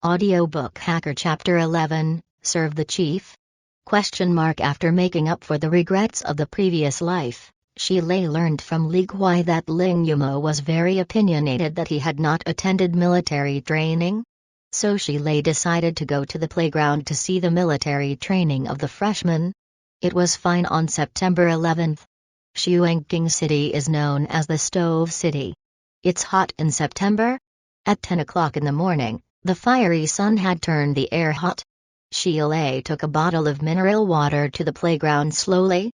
Audiobook Hacker Chapter 11, Serve the Chief? After making up for the regrets of the previous life, Shilei learned from Li Guai that Ling Yumo was very opinionated that he had not attended military training. So Shilei decided to go to the playground to see the military training of the freshmen. It was fine on September 11th. Xuanqing City is known as the Stove City. It's hot in September. At 10 o'clock in the morning, the fiery sun had turned the air hot. Shilei took a bottle of mineral water to the playground slowly.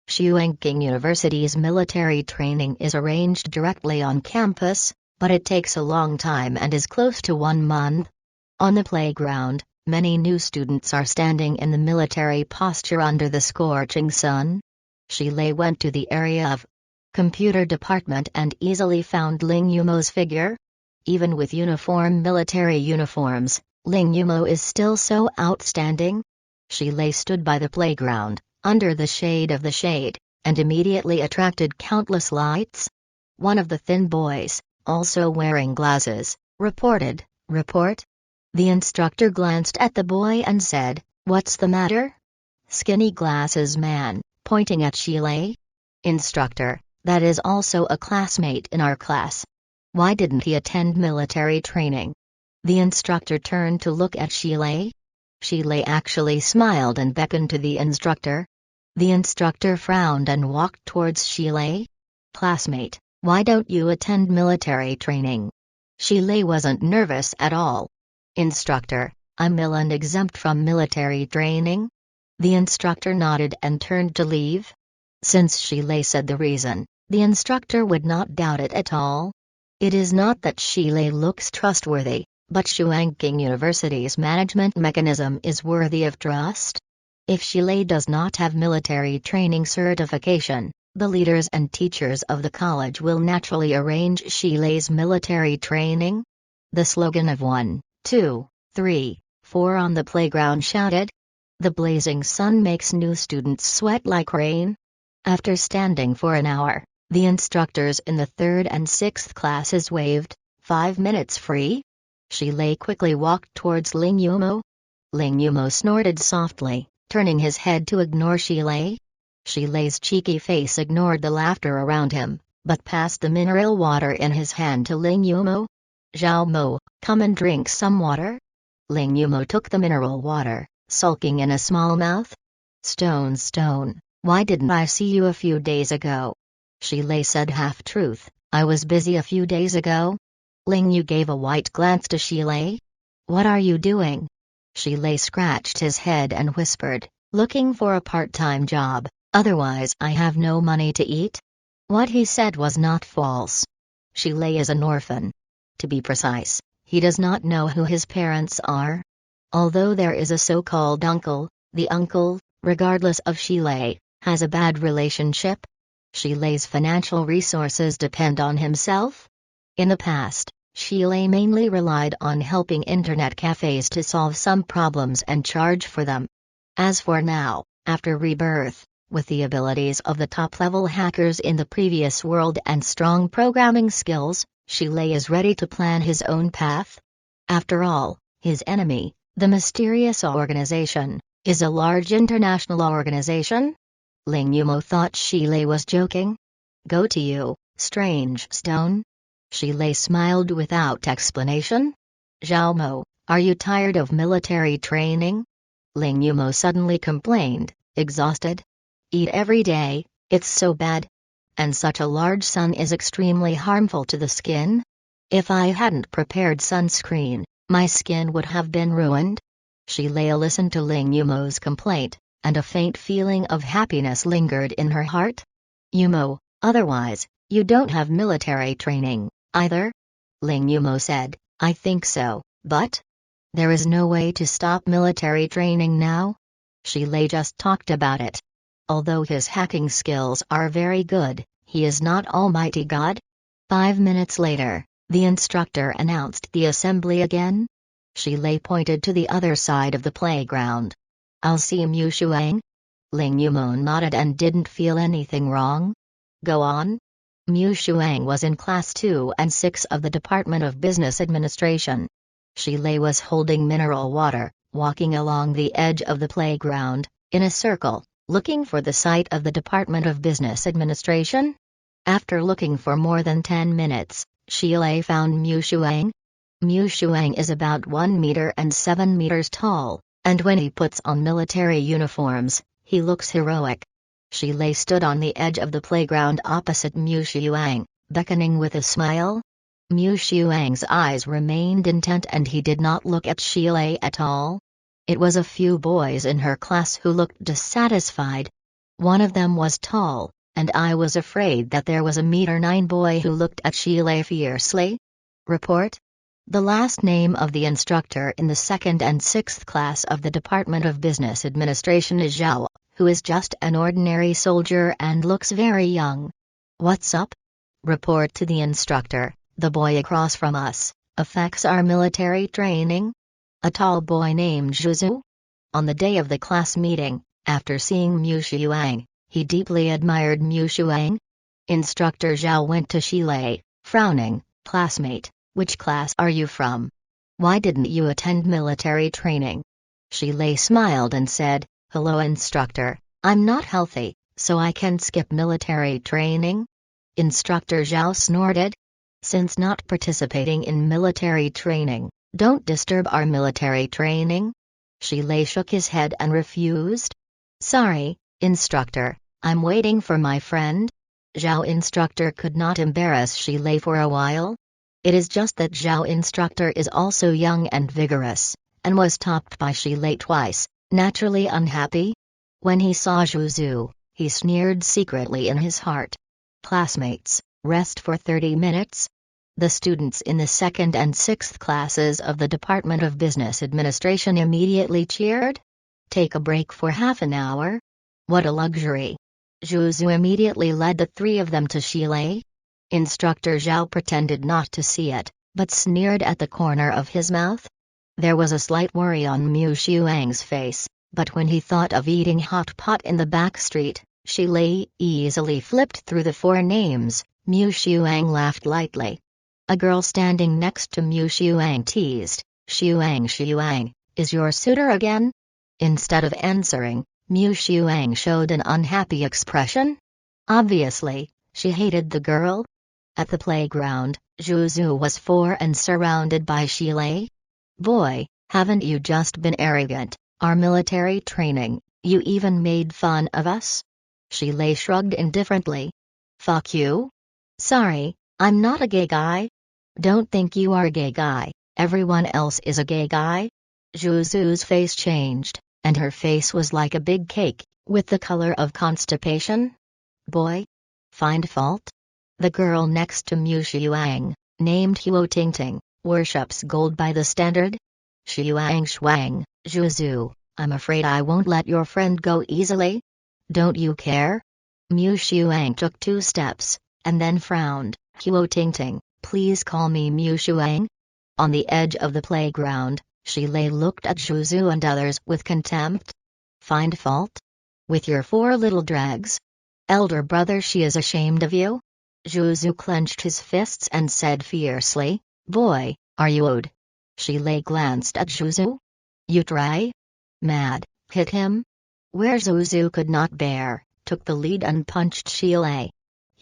Xuanqing University's military training is arranged directly on campus, but it takes a long time and is close to 1 month. On the playground, many new students are standing in the military posture under the scorching sun. Shilei went to the area of computer department and easily found Ling Yumo's figure. Even with military uniforms, Ling Yumo is still so outstanding. Shilei stood by the playground, under the shade of the shade, and immediately attracted countless lights. One of the thin boys, also wearing glasses, reported, "Report?" The instructor glanced at the boy and said, "What's the matter?" "Skinny glasses man," pointing at Shilei. "Instructor, that is also a classmate in our class. Why didn't he attend military training?" The instructor turned to look at Shilei. Shilei actually smiled and beckoned to the instructor. The instructor frowned and walked towards Shilei. "Classmate, why don't you attend military training?" Shilei wasn't nervous at all. "Instructor, I'm ill and exempt from military training." The instructor nodded and turned to leave. Since Shilei said the reason, the instructor would not doubt it at all. It is not that Shilei looks trustworthy, but Xuanqing University's management mechanism is worthy of trust. If Shilei does not have military training certification, the leaders and teachers of the college will naturally arrange Shilei's military training. The slogan of 1, 2, 3, 4 on the playground shouted. The blazing sun makes new students sweat like rain. After standing for an hour, the instructors in the 3rd and 6th classes waved, 5 minutes free. Shilei quickly walked towards Ling Yumo. Ling Yumo snorted softly, turning his head to ignore Shilei. Shilei's cheeky face ignored the laughter around him, but passed the mineral water in his hand to Ling Yumo. "Zhao Mo, come and drink some water." Ling Yumo took the mineral water, sulking in a small mouth. Stone, why didn't I see you a few days ago?" Shilei said half-truth, "I was busy a few days ago." Ling Yu gave a white glance to Shilei. "What are you doing?" Shilei scratched his head and whispered, "Looking for a part-time job, otherwise I have no money to eat." What he said was not false. Shilei is an orphan. To be precise, he does not know who his parents are. Although there is a so-called uncle, the uncle, regardless of Shilei, has a bad relationship. Shilei's financial resources depend on himself. In the past, Shilei mainly relied on helping internet cafes to solve some problems and charge for them. As for now, after rebirth, with the abilities of the top-level hackers in the previous world and strong programming skills, Shilei is ready to plan his own path. After all, his enemy, the mysterious organization, is a large international organization. Ling Yumo thought Shilei was joking. "Go to you, strange stone." Shilei smiled without explanation. "Zhao Mo, are you tired of military training?" Ling Yumo suddenly complained, exhausted. "Eat every day, it's so bad. And such a large sun is extremely harmful to the skin. If I hadn't prepared sunscreen, my skin would have been ruined." Shilei listened to Ling Yumo's complaint, and a faint feeling of happiness lingered in her heart. "Yumo, otherwise, you don't have military training, either?" Ling Yumo said, "I think so, but there is no way to stop military training now." Shilei just talked about it. Although his hacking skills are very good, he is not Almighty God. 5 minutes later, the instructor announced the assembly again. Shilei pointed to the other side of the playground. "I'll see Mu Shuang." Ling Yumo nodded and didn't feel anything wrong. "Go on." Mu Shuang was in Class 2 and 6 of the Department of Business Administration. Shilei was holding mineral water, walking along the edge of the playground, in a circle, looking for the site of the Department of Business Administration. After looking for more than 10 minutes, Shilei found Mu Shuang. Mu Shuang is about 1 meter and 7 meters tall, and when he puts on military uniforms, he looks heroic. Shilei stood on the edge of the playground opposite Mu Shuang, beckoning with a smile. Mu Shuang's eyes remained intent and he did not look at Shilei at all. It was a few boys in her class who looked dissatisfied. One of them was tall, and I was afraid that there was a 1.9 boy who looked at Shilei fiercely. Report. The last name of the instructor in the 2nd and 6th class of the Department of Business Administration is Zhao, who is just an ordinary soldier and looks very young. What's up? Report to the instructor. The boy across from us affects our military training. A tall boy named Zhu. On the day of the class meeting, after seeing Mu Shuang, he deeply admired Mu Shuang. Instructor Zhao went to Shilei, frowning. Classmate, which class are you from? Why didn't you attend military training? Shilei smiled and said, Hello instructor, I'm not healthy, so I can skip military training. Instructor Zhao snorted. Since not participating in military training, don't disturb our military training. Shilei shook his head and refused. Sorry, instructor, I'm waiting for my friend. Zhao instructor could not embarrass Shilei for a while. It is just that Zhao instructor is also young and vigorous, and was topped by Shilei twice, naturally unhappy. When he saw Zhu, he sneered secretly in his heart. Classmates, rest for 30 minutes. The students in the 2nd and 6th classes of the Department of Business Administration immediately cheered. Take a break for half an hour? What a luxury. Zhu immediately led the 3 of them to Shilei. Instructor Zhao pretended not to see it, but sneered at the corner of his mouth. There was a slight worry on Mu Shuang's face, but when he thought of eating hot pot in the back street, Shilei easily flipped through the 4 names. Mu Shuang laughed lightly. A girl standing next to Mu Shuang teased, Shuang, is your suitor again? Instead of answering, Mu Shuang showed an unhappy expression. Obviously, she hated the girl. At the playground, Zhu was 4 and surrounded by Shilei. Boy, haven't you just been arrogant, our military training, you even made fun of us? Shilei shrugged indifferently. Fuck you. Sorry, I'm not a gay guy. Don't think you are a gay guy, everyone else is a gay guy. Zhu's face changed, and her face was like a big cake, with the color of constipation. Boy? Find fault? The girl next to Mu Shuang, named Huo Tingting, worships gold by the standard. Shuang, Zhu, I'm afraid I won't let your friend go easily. Don't you care? Mu Shuang took 2 steps, and then frowned. Huo Tingting, please call me Mu Shuang. On the edge of the playground, Shilei looked at Zhu and others with contempt. Find fault? With your 4 little drags? Elder brother, she is ashamed of you? Zhu clenched his fists and said fiercely, Boy, are you owed? Shilei glanced at Zhu. You try? Mad, hit him? Where Zhu could not bear, took the lead and punched Shilei.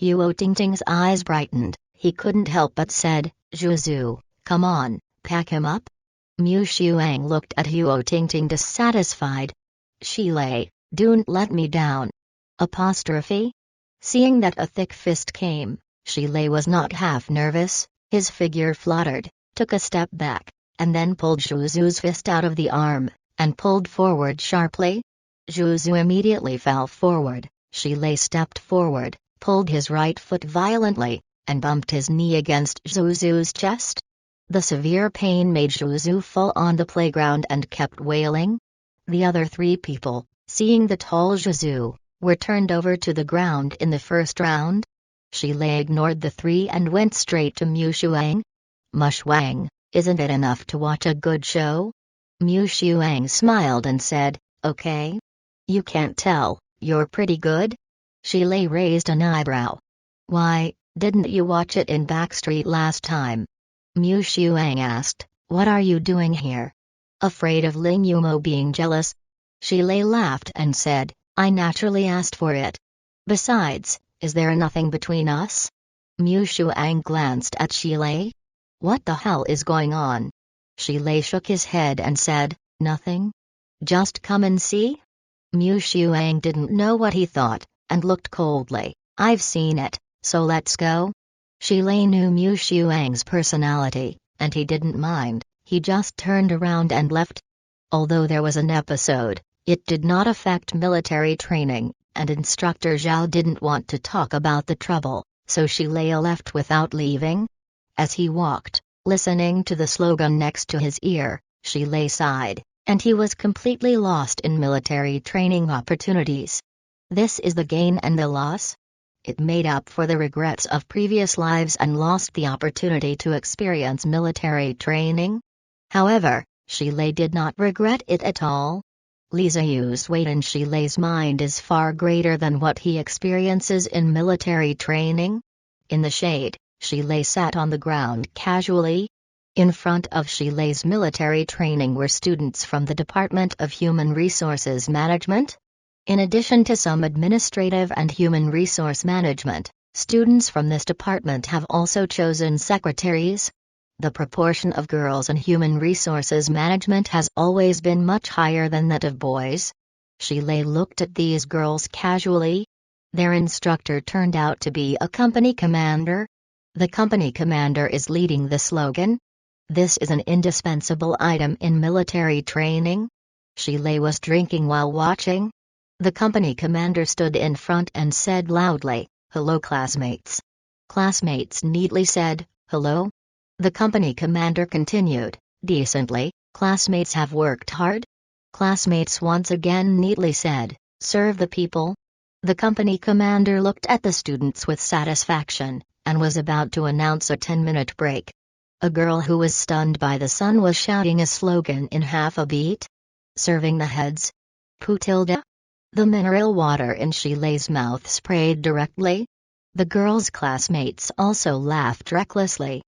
Huo Tingting's eyes brightened, he couldn't help but said, Zhu, come on, pack him up. Mu Shuang looked at Huo Tingting dissatisfied. Shilei, don't let me down. Apostrophe? Seeing that a thick fist came, Shilei was not half nervous, his figure fluttered, took a step back, and then pulled Zhu's fist out of the arm, and pulled forward sharply. Zhu immediately fell forward. Shilei stepped forward, pulled his right foot violently, and bumped his knee against Zhu's chest. The severe pain made Zhu fall on the playground and kept wailing. The other 3 people, seeing the tall Zhu, were turned over to the ground in the first round. Shilei ignored the 3 and went straight to Mu Shuang. Mu Shuang, isn't it enough to watch a good show? Mu Shuang smiled and said, Okay. You can't tell, you're pretty good? Shilei raised an eyebrow. Why, didn't you watch it in Backstreet last time? Mu Shuang asked, What are you doing here? Afraid of Ling Yumo being jealous? Shilei laughed and said, I naturally asked for it. Besides, is there nothing between us? Mu Shuang glanced at Shilei. What the hell is going on? Shilei shook his head and said, nothing. Just come and see? Mu Shuang didn't know what he thought, and looked coldly. I've seen it, so let's go. Shilei knew Mu Shuang's personality, and he didn't mind, he just turned around and left. Although there was an episode, it did not affect military training, and Instructor Zhao didn't want to talk about the trouble, so Shilei left without leaving. As he walked, listening to the slogan next to his ear, Shilei sighed, and he was completely lost in military training opportunities. This is the gain and the loss? It made up for the regrets of previous lives and lost the opportunity to experience military training? However, Shilei did not regret it at all. Li Ziyu's weight in Shilei's mind is far greater than what he experiences in military training. In the shade, Shilei sat on the ground casually. In front of Shilei's military training were students from the Department of Human Resources Management. In addition to some administrative and human resource management, students from this department have also chosen secretaries. The proportion of girls in human resources management has always been much higher than that of boys. Shilei looked at these girls casually. Their instructor turned out to be a company commander. The company commander is leading the slogan. This is an indispensable item in military training. Shilei was drinking while watching. The company commander stood in front and said loudly, "Hello classmates." Classmates neatly said, "Hello." The company commander continued, "Decently, classmates have worked hard?" Classmates once again neatly said, "Serve the people." The company commander looked at the students with satisfaction, and was about to announce a 10-minute break. A girl who was stunned by the sun was shouting a slogan in half a beat. "Serving the heads? Putilda?" The mineral water in Shilei's mouth sprayed directly. The girl's classmates also laughed recklessly.